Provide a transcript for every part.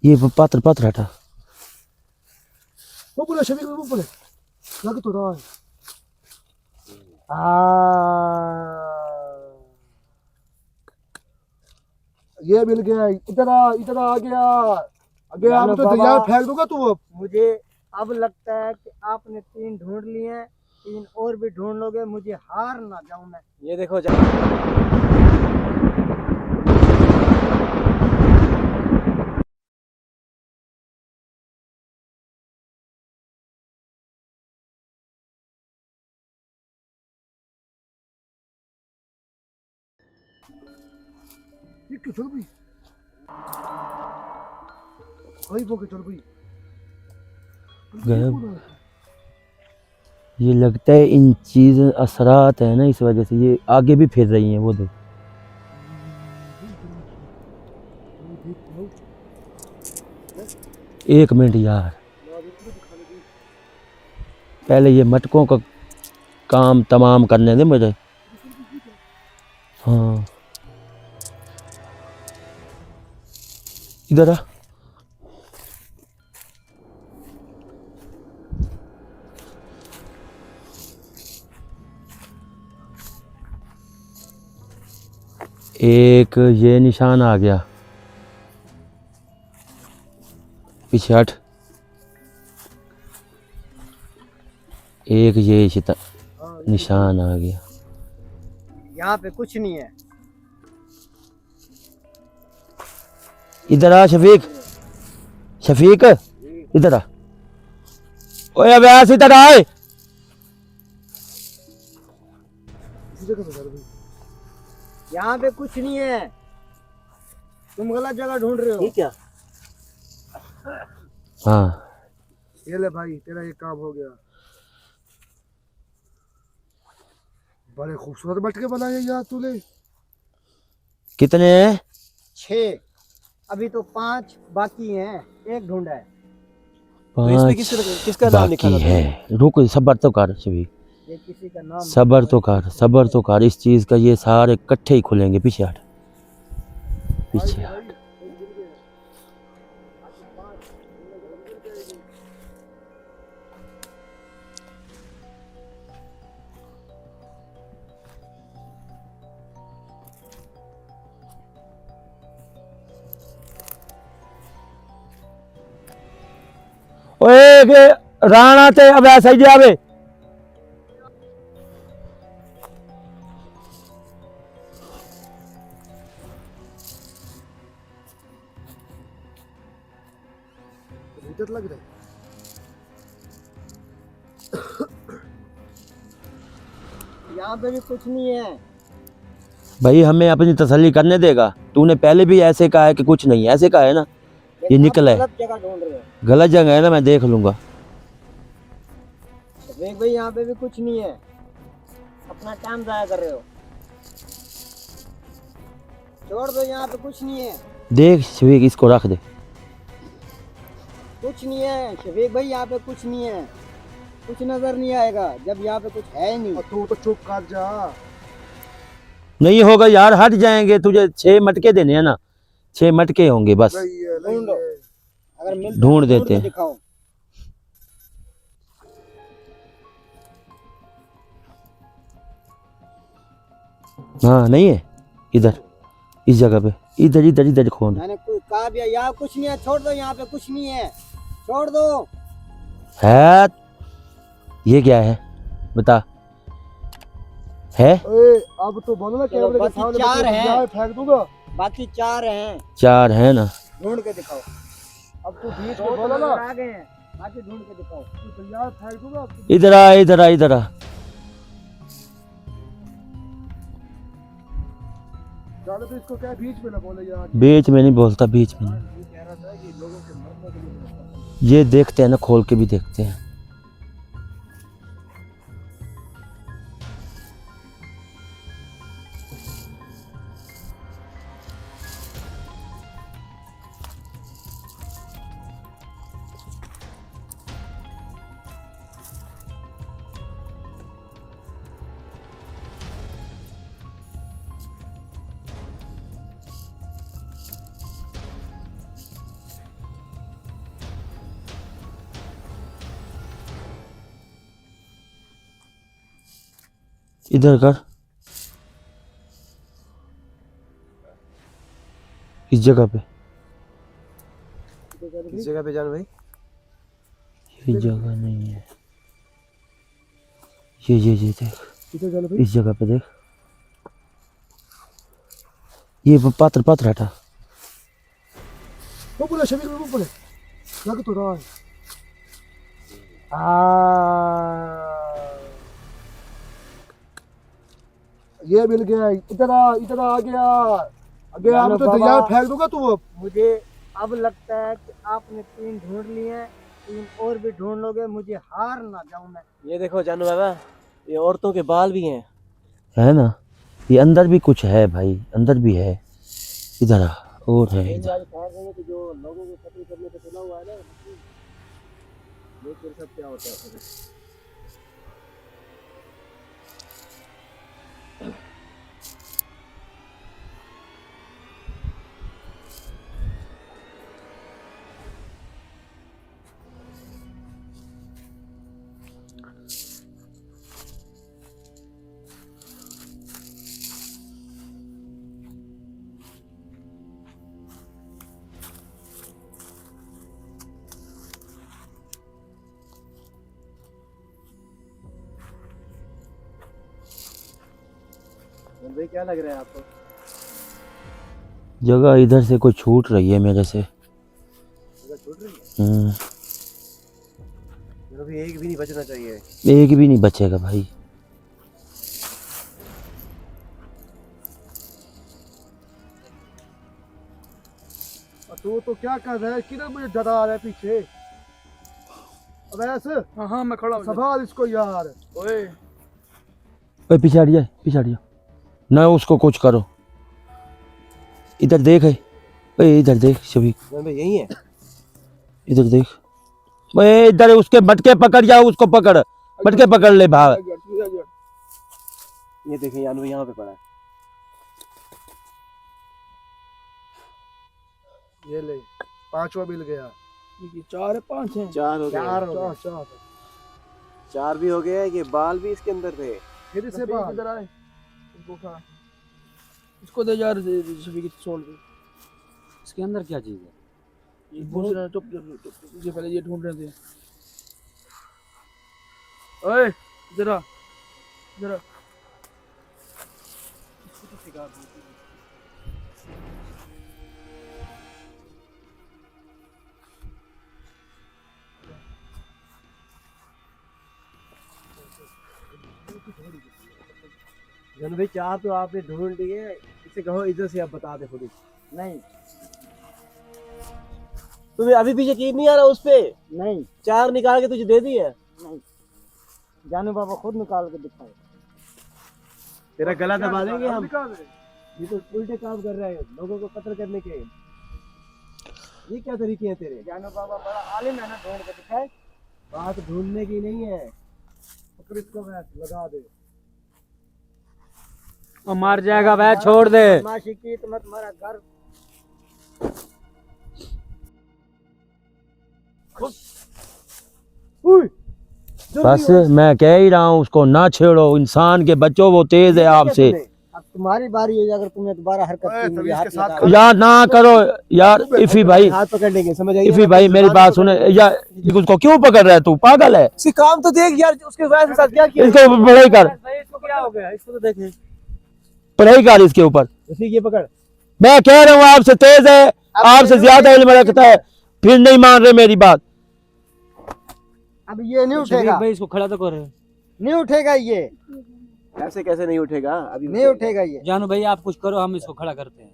ये पात्र पात्र हटा। वो बोले शबीक वो बोले लग तो रहा है। ये मिल गया। इतना आ गया। अबे आप तो दरिया में फेंक दूंगा तू। मुझे अब लगता है कि आपने 3 ढूंढ लिए हैं, 3 और भी ढूंढ लोगे, मुझे हार ना जाऊं मैं। ये देखो ये क्यों चल भाई? वही बोके चल भाई। गजब। ये लगता है इन चीज असरात है ना, इस वजह से ये आगे भी फिर रही हैं। वो देख। एक मिनट यार, पहले ये मटकों का काम तमाम करने दे मुझे। हाँ इधर आ। एक ये निशान आ गया, पीछे हट। एक ये निशान आ गया। यहाँ पे कुछ नहीं है। इधर आ शफीक, शफीक इधर आ। ओए अब्बास इधर आए। यहाँ पे कुछ नहीं है, तुम गलत जगह ढूंढ रहे हो। ठीक है। हाँ ये ले भाई तेरा ये काम हो गया। बड़े खूबसूरत मटके बनाए यार तूने। कितने हैं? 6, अभी तो 5 बाकी हैं, 1 ढूंढा है। तो इसमें पांच किसका नाम लिखा बाकी था? है। रुको सबर तो कर शफीक, ये किसी का नाम सबर तो कर, सबर तो कर। इस चीज का ये सारे इकट्ठे ही खुलेंगे। पीछे हट, पीछे हट। ओए के राणा ते अब ऐसा ही जावे। इधर लग रहा है। यहाँ पे भी कुछ नहीं है। भाई हमें अपनी तसल्ली करने देगा। तूने पहले भी ऐसे कहा है कि कुछ नहीं, ऐसे कहा है ना। ये निकला है। गलत जगह ढूंढ रहे हो गलत जगह है ना, मैं देख लूंगा। देख भाई, यहाँ पे भी कुछ नहीं है, अपना टाइम जाया कर रहे हो। छोड़ दो, यहाँ पे कुछ नहीं है। देख शफीक इसको रख दे। कुछ नहीं है शफीक भाई, यहाँ पे कुछ नहीं है, कुछ नजर नहीं आएगा जब यहाँ पे कुछ है ही नहीं। तू तो चुप कर जा। नहीं होगा यार, हट जाएंगे। तुझे 6 मटके देने हैं ना, 6 मटके होंगे बस। ढूंढो, अगर मिलता ढूंढ तो देते के हैं। दिखाओ। हाँ नहीं है इधर, इस जगह पे। इधर इधर इधर खोन। मैंने कोई कहा भी है, यहाँ कुछ नहीं है, छोड़ दो, यहाँ पे कुछ नहीं है, छोड़ दो। है ये क्या है बता? है ए, अब तो बोलो ना कैमरे के बाकी सामने 4 हैं, फेंक दूंगा। बाकी 4 हैं, 4 है ना। ढूंढ के दिखाओ। अब तू बीच दो में तो बोला ना। नजर आ गए हैं, बाकी ढूंढ के दिखाओ। तू तैयार फेंक दूंगा। अब तू इधर आ, इधर आ, इधर आ। ज्यादा तो इसको क्या बीच में ना बोले यार। बीच में नहीं बोलता, बीच में नहीं। ये कह रहा था कि लोगों के मरने के लिए बोलता है। ये देखते हैं ना, खोल के भी देखते हैं। इधर कर, इस जगह पे, इस जगह पे जान भाई। ये जगह नहीं है, ये देख, इधर चलो भाई। इस जगह पे देख, ये पात्र पात्र हटा। वो बोले शबीर वो बोले लग तो रहा है। ये मिल गया, इधर आ गया। अगे आप तो बाबा। तैयार फेंक दूंगा तू अब। मुझे अब लगता है कि आपने 3 ढूंढ लिए हैं, 3 और भी ढूंढ लोगे, मुझे हार ना जाऊं मैं। ये देखो जानू बाबा, ये औरतों के बाल भी हैं। है ना, ये अंदर भी कुछ है भाई, अंदर भी है, इधर आ, और है इधर। कि जो लोगों को कत्ल करने पे चला हुआ है ना, ये फिर सब क्या होता है फिर? भाई क्या लग रहा है आपको? जगह इधर से कोई छूट रही है मेरे से। जगह छूट रही है? हम्म, अभी एक भी नहीं बचना चाहिए। एक भी नहीं बचेगा भाई। तू तो क्या कर रहा है, किधर मुझे डरा रहा है पीछे। अब ऐसे हाँ मैं खड़ा हूँ। संभाल इसको यार। ओए ओए पीछे हट जा, पीछे हट जा, ना उसको कुछ करो। इधर देख है, ओए इधर देख शबीक, जान भाई यही है। इधर देख, ओए इधर उसके मटके पकड़ जाओ, उसको पकड़, मटके पकड़ ले भाग। ये देखें जानू भाई यहाँ पे पड़ा है। ये ले, पांचवा मिल गया। 4 है 5 हैं। 4 हो गए। चार चार भी हो गए। ये बाल भी इसके अंदर थे। फिर से बाल। इधर आए, इसको खा, इसको दे यार, सभी की सोल पे। इसके अंदर क्या चीज है? ये पूछ रहे हैं, चुप ये पहले ये ढूंढ रहे थे। ओए इधर आ, इधर आ। जानू भाई 4 तो आपने ढूंढ लिए, इसे कहो इधर से आप बता दे खुद ही। नहीं तुम्हें अभी भी यकीन नहीं आ रहा उस पे? नहीं 4 निकाल के तुझे दे दिए। नहीं, जानू बाबा खुद निकाल के दिखाए। तेरा गला दबा देंगे हम। ये तो उल्टे काम कर रहे हैं लोगों को कत्ल करने के। ये क्या तरीके हैं तेरे? जानू बाबा बड़ा आलिम है ना, ढूंढ के दिखाए। बात ढूंढने की नहीं है। फिर इसको मैं लगा दे। वो मर जाएगा भाई, छोड़ दे। माशी की तो मत मारा घर। बस मैं कह ही रहा हूँ, उसको ना छेड़ो, इंसान के बच्चों, वो तेज है आपसे। अब तुम्हारी बारी है, अगर तुमने दोबारा हरकत की, तभी मुझे हाथ इसके साथ लगाओ। यार ना करो यार, इफी भाई, हाथ पकड़ लेंगे, समझ आई? इफी भाई मेरी बात सुने यार, उसको क्यों पकड़ रहा है तू, पागल है? इसके काम तो देख यार, उसके वजह से साथ क्या किया। इसके ऊपर पढ़ाई कर, इसको क्या हो गया? इसको तो देखें। पढ़ाई कर इसके ऊपर। उसी ये पकड़। मैं कह रहा हूँ आपसे तेज है, आपसे ज्यादा इल्म रखता है, फिर नहीं मान रहे मेरी बात। अब ये नहीं शरीफ उठेगा, भाई इसको खड़ा तो कर। नहीं उठेगा ये, ऐसे कैसे नहीं उठेगा? अभी नहीं उठेगा ये। जानू भाई आप कुछ करो, हम इसको खड़ा करते हैं।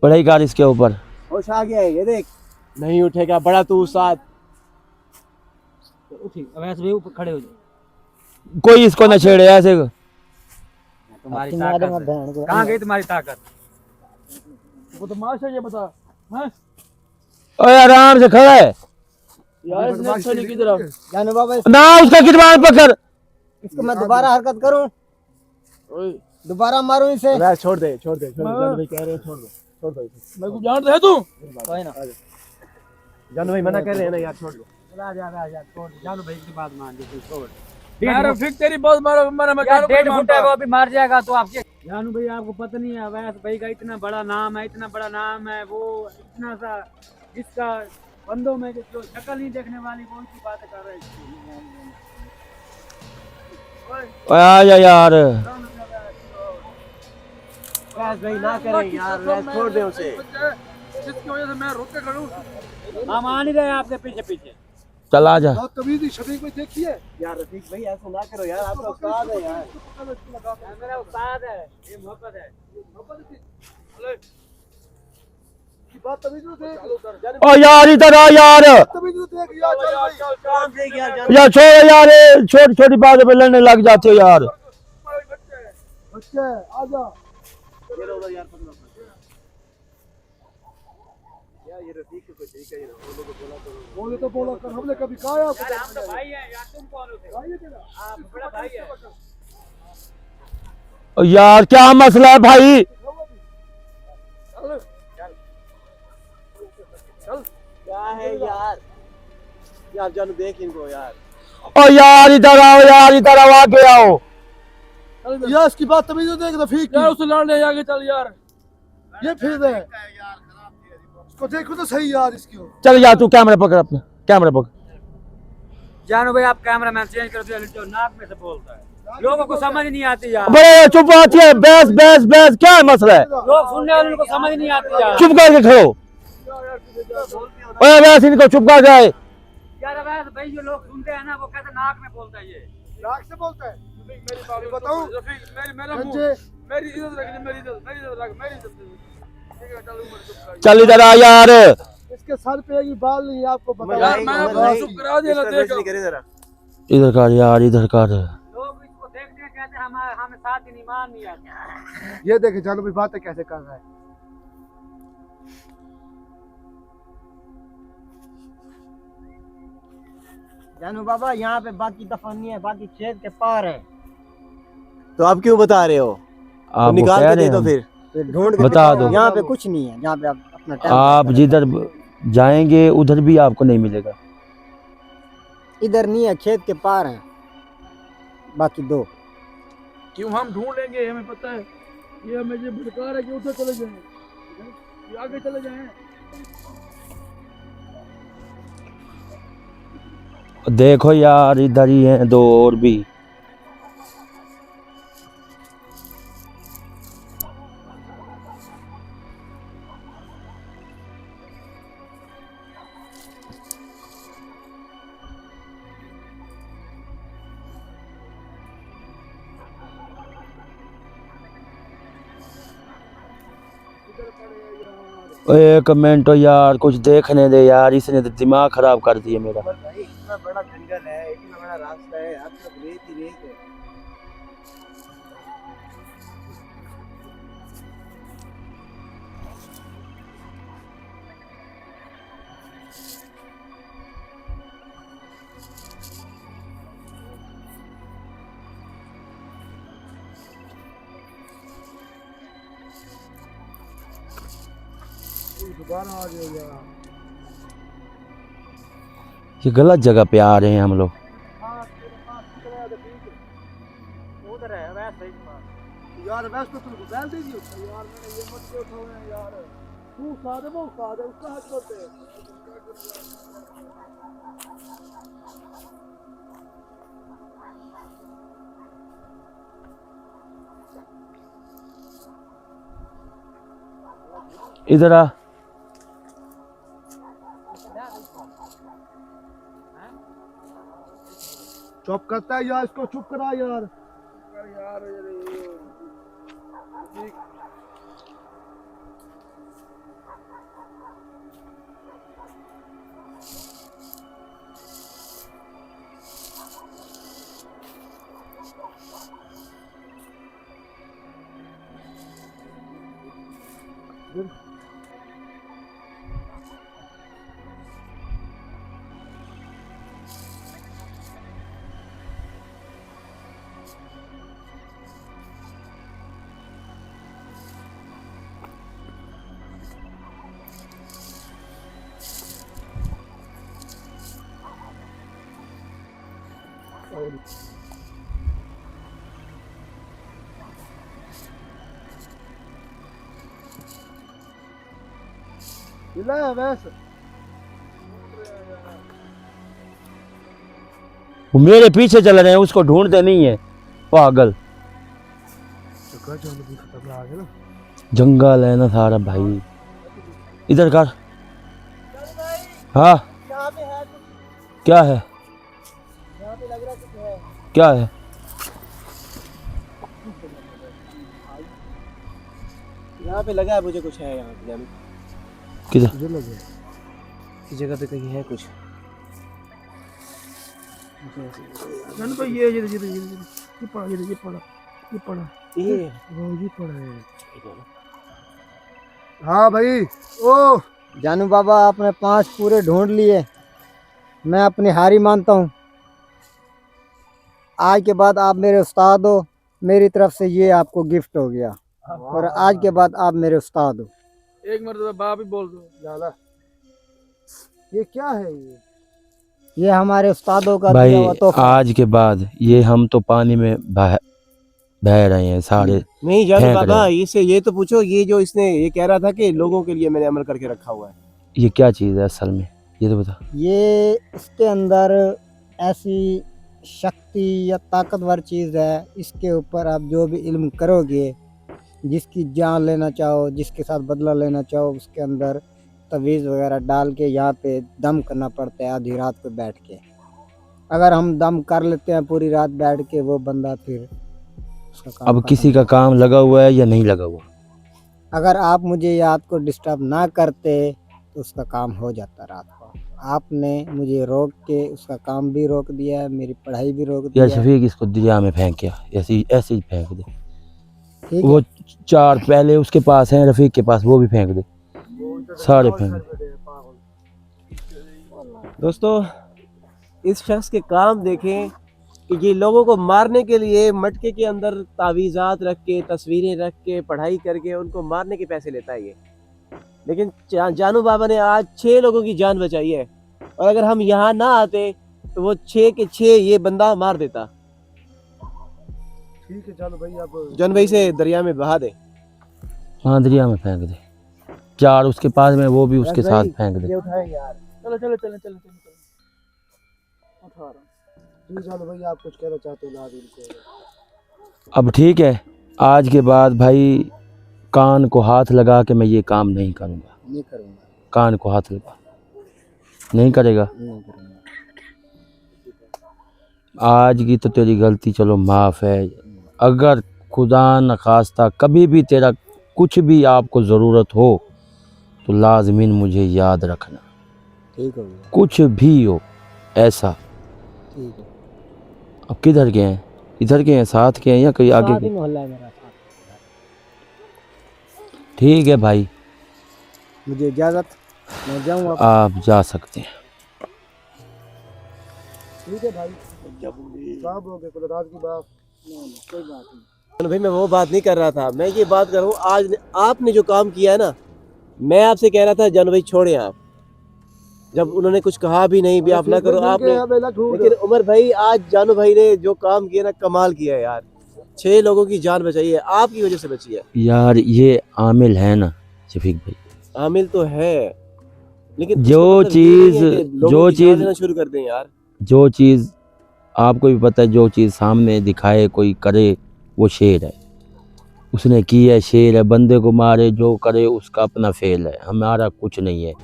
पढ़ाई कर इसके ऊपर। होश आ गया है, ये देख। नहीं उठेगा, बड़ा तू साथ। उठी, अब ऐसे भाई ऊपर खड़े हो जाओ। कोई इसको न छेड़े ऐसे। तुम्हारी तुम्हारे ताकत में है। बहन को- कहाँ गई तुम्हारी ताकत? वो तो माश है, ये बता। हैं ओए आराम से खड़ा है यार, इसने अच्छा नहीं की तरफ। जानू बाबा ना, उसका किरबान पकड़। इसको मैं दोबारा हरकत करूं, ओए दोबारा मारूं इसे। अबे छोड़ दे, छोड़ दे, छोड़ दे। जानू भाई कह रहे हैं छोड़ दो, छोड़ दो इसे। मैं को जानता है तू। कोई ना, जानू भाई मना कर रहे हैं ना यार, छोड़ दो। जा छोड़, जानू भाई की बात मान दे, छोड़। मैं रफीक तेरी बहुत मारा मैं यार 1.5 फुट है मारता। वो अभी मार जाएगा तो आपके जानू भाई आपको पता नहीं है अवैस भाई का इतना बड़ा नाम है, इतना बड़ा नाम है, वो इतना सा जिसका बंदों में जो शक्ल नहीं देखने वाली वो की बात कर रहे हैं। ओए आ जा यार। अवैस भाई ना करें यार, अवैस छोड़ दे उसे। जिसकी वजह से मैं रुक के खड़ूं। हम आ नहीं रहे आपके पीछे पीछे। चल आ जा। बहुत तमीज़ शफीक भाई देखिए। यार रफीक भाई ऐसा ना करो यार, आपका उस्ताद है यार। मेरा उस्ताद है, ये मोहब्बत है। बात तमीज़ से देख। ओ यार इधर आ यार। तमीज़ से देख यार, चल भाई। काम देख यार जान। यार छोड़ यार, छोटी छोटी बातों पे लड़ने लग जाते हो यार। बच्चे आजा। ये लो उधर यार, पकड़ो यार, ये रफीक को ठीक है, ये लोगों को बोला तो बोले तो बोलो कर, हमने कभी कहा है आपको? यार हम तो भाई हैं यार, तुम कौन होते हो? भाई है तेरा? आप बड़ा भाई है। ओ यार क्या मसला है भाई? क्या है यार? यार जानू देख इनको यार। ओ यार इधर आओ यार, इधर आओ, आगे आओ। यार इसकी बात तमीज़ से देख रफीक यार की। उसे लड़ने आगे चल यार। ये फिर है। इसको देखो तो सही यार इसकी। चल यार तू कैमरा पकड़, अपना कैमरा पकड़। जानू भाई आप कैमरा मैन चेंज कर दिया, जो नाक में से बोलता है लोगों को समझ नहीं आती यार। बड़े चुप आती है, बस बस बस, क्या मसला है? लोग सुनने वालों को समझ नहीं आती यार। चुप करके खड़ो। ओए वैसे इनको चुप कर जाए। यार अवैस भाई जो लोग सुनते हैं ना वो कहते नाक में बोलता है ये। नाक से बोलता है। मेरी बात बताऊं? रफीक मेरा मुंह, संजय मेरी इज्जत रखनी, मेरी इज्जत रख, मेरी इज्जत ठीक है। चल उम्र चुप कर चल इधर आ यार। इसके सर पे एक बाल नहीं है, आपको बता। यार मैं आपको चुप करा दिया ना, देख नहीं करे जरा। इधर कर यार, इधर कर। लोग इसको देखते हैं कहते हैं हमें साथ ही नहीं मान नहीं आता। ये देखे जानू भाई बातें कैसे कर रहा है। जानू बाबा यहाँ पे बाकी दफा नहीं है, बाकी खेत के पार है। तो आप क्यों बता रहे हो? तो आप निकाल कह के रहे दे दो हैं फिर। फिर ढूंढ के बता दिखाओ। दो। यहाँ पे कुछ नहीं है, यहाँ पे आप अपना टाइम आप पास जिधर जाएंगे उधर भी आपको नहीं मिलेगा। करो। इधर नहीं है, खेत के पार है बाकी दो। क्यों हम ढूंढ लेंगे, हमें पता है। ये हमें ये भड़का रहा है कि उधर चले जाएं, ये आगे चले जाएं। देखो यार इधर ही हैं दो और भी। एक मिनट यार, कुछ देखने दे यार, इसने तो दिमाग खराब कर दिया मेरा। भाई इतना बड़ा जंगल है, इतना बड़ा रास्ता है, हर तरफ रेत ही रेत है। दोबारा आ जाओ यार। ये गलत जगह पे आ रहे हैं हम लोग। हाँ, तेरे पास कितना है रफीक? उधर है अवैस भाई के पास। यार वैसे तो तुमको बैल दे दियो यार, मैंने ये मत क्यों उठाओ यार। तू सादे वो सादे उसका हाथ करते हैं। इधर आ। चुप करता है यार, इसको चुप करा यार। यार हिला है वैसे वो मेरे पीछे चल रहे हैं, उसको ढूंढते नहीं है पागल। खतरनाक है ना। जंगल है ना सारा भाई। इधर कर। हाँ यहाँ पे है कुछ, क्या है, यहाँ पे लग रहा कुछ है। क्या है? यहाँ पे लगा है मुझे कुछ है यहाँ पे जाने किधर? मुझे लगे की जगह पे कहीं है कुछ। जान भाई ये पड़ा ये वो ये पड़ा है। हाँ भाई ओ जानू बाबा आपने 5 पूरे ढूंढ लिए, मैं अपनी हारी मानता हूँ। आज के बाद आप मेरे उस्ताद हो, मेरी तरफ से ये आपको गिफ्ट हो गया, और आज के बाद आप मेरे उस्ताद हो। एक मरतबा बाप ही बोल दो। ज्यादा ये क्या है ये हमारे उस्तादों का भाई दिया हुआ तोहफा। आज के बाद ये हम तो पानी में बह रहे हैं सारे। नहीं जानो फेंक बाबा, रहे इससे ये तो पूछो, ये जो इसने ये कह रहा था कि लोगों के लिए मैंने अमल करके रखा हुआ है, ये क्या चीज़ है असल में, ये तो बता। ये इसके अंदर ऐसी शक्ति या ताकतवर चीज़ है, इसके ऊपर आप जो भी इल्म करोगे, जिसकी जान लेना चाहो, जिसके साथ बदला लेना चाहो, उसके अंदर तवीज़ वगैरह डाल के यहाँ पे दम करना पड़ता है आधी रात को बैठ के। अगर हम दम कर लेते हैं पूरी रात बैठ के, वो बंदा फिर उसका काम अब खत्म। किसी का काम लगा हुआ है या नहीं लगा हुआ? अगर आप मुझे रात को डिस्टर्ब ना करते तो उसका काम हो जाता रात को। आपने मुझे रोक के उसका काम भी रोक दिया है, मेरी पढ़ाई भी रोक दिया यार है। शफीक इसको दरिया में फेंक के ऐसे ही फेंक दे। ठीक वो है, 4 पहले उसके पास हैं, रफीक के पास, वो भी फेंक दे, सारे फेंक दे। दोस्तों इस शख्स के काम देखें कि ये लोगों को मारने के लिए मटके के अंदर तावीज़ात रख के, तस्वीरें रख के, पढ़ाई करके उनको मारने के पैसे लेता है ये। लेकिन जानू बाबा ने आज 6 लोगों की जान बचाई है, और अगर हम यहाँ ना आते तो वो 6 के 6 ये बंदा मार देता। ठीक है चलो भाई अब जन भाई से दरिया में बहा दे। हाँ दरिया में फेंक दे। 4 उसके पास में, वो भी उसके साथ फेंक दे। ये उठाए यार। चलो चलो चलो चलो चलो उठा रहा हूँ। जी चलो भाई आप कुछ कहना चाहते हो नाज़रीन को? अब ठीक है, आज के बाद भाई कान को हाथ लगा के मैं ये काम नहीं करूँगा। नहीं करूँगा, कान को हाथ लगा नहीं करेगा। नहीं करूँगा। आज की तो तेरी गलती चलो माफ़ है। अगर खुदा न खास्ता कभी भी तेरा कुछ भी आपको ज़रूरत हो तो लाज़मीन मुझे याद रखना, ठीक हो गया, कुछ भी हो ऐसा। ठीक है। अब किधर गए हैं? इधर के हैं, साथ के हैं या कहीं आगे साथ के? ही मोहल्ला है मेरा साथ। ठीक है भाई, मुझे इजाज़त, मैं जाऊँ अब। आप जा सकते हैं। ठीक है भाई साहब हो गए खुदा की बात। कोई बात नहीं। जन भाई मैं वो बात नहीं कर रहा था, मैं ये बात कर रहा हूँ आज आपने जो काम किया है ना, मैं आपसे कह रहा था जन भाई छोड़े आप, जब उन्होंने कुछ कहा भी नहीं भी आप ना करो आपने। लेकिन उमर भाई आज जानू भाई ने जो काम किया ना, कमाल किया है यार। 6 लोगों की जान बचाई है, आपकी वजह से बची है। यार ये आमिल है ना शफीक भाई, आमिल तो है, लेकिन जो इसका मतलब ये नहीं है कि चीज़- लोगों जो की जान चीज़- लेना शुरू कर दें यार। जो चीज़ आपको भी पता है, जो चीज़ सामने दिखाए कोई करे वो शेर है। उसने की है, शेर है। बंदे को मारे जो करे उसका अपना फेल है, हमारा कुछ नहीं है।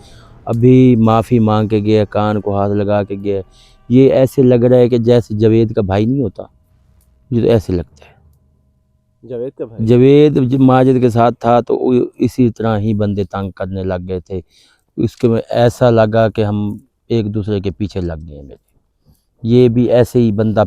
अभी माफ़ी मांग के गया, कान को हाथ लगा के गया। ये ऐसे लग रहा है कि जैसे जावेद का भाई नहीं होता, मुझे तो ऐसे लगता है। जावेद का भाई जावेद जब माजिद के साथ था तो इसी तरह ही बंदे तंग करने लग गए थे। उसके में ऐसा लगा कि हम एक दूसरे के पीछे लग गए। मेरे ये भी ऐसे ही बंदा